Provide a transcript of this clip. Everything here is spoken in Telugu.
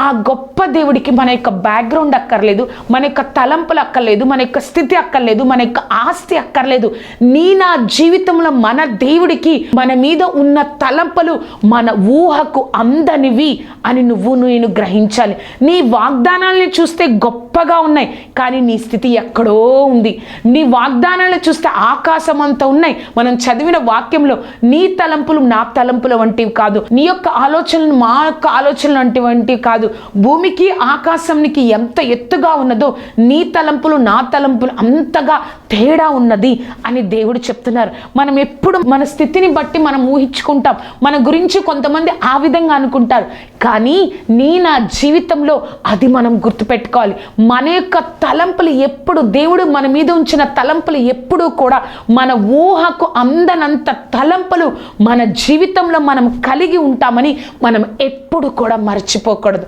ఆ గొప్ప దేవుడికి మన యొక్క బ్యాక్గ్రౌండ్ అక్కర్లేదు, మన యొక్క తలంపులు అక్కర్లేదు, మన యొక్క స్థితి అక్కర్లేదు, మన యొక్క ఆస్తి అక్కర్లేదు. నా జీవితంలో మన దేవుడికి మన మీద ఉన్న తలంపులు మన ఊహకు అందనివి అని నేను గ్రహించాలి. నీ వాగ్దానాలని చూస్తే గొప్పగా ఉన్నాయి, కానీ నీ స్థితి ఎక్కడో ఉంది. నీ వాగ్దానాలను చూస్తే ఆకాశం అంతా ఉన్నాయి. మనం చదివిన వాక్యంలో నీ తలంపులు నా తలంపుల వంటివి కాదు, నీ యొక్క ఆలోచనలు మా యొక్క ఆలోచనలు వంటివి కాదు. భూమికి ఆకాశానికి ఎంత ఎత్తుగా ఉన్నదో నీ తలంపులు నా తలంపులు అంతగా తేడా ఉన్నది అని దేవుడు చెప్తున్నారు. మనం ఎప్పుడు మన స్థితిని బట్టి మనం ఊహించుకుంటాం, మన గురించి కొంతమంది ఆ విధంగా అనుకుంటారు, కానీ నా జీవితంలో అది మనం గుర్తుపెట్టుకోవాలి. మన యొక్క తలంపులు ఎప్పుడు, దేవుడు మన మీద ఉంచిన తలంపులు ఎప్పుడూ కూడా మన ఊహకు అందనంత తలంపులు మన జీవితంలో మనం కలిగి ఉంటామని మనం ఎప్పుడు కూడా మర్చిపోకూడదు.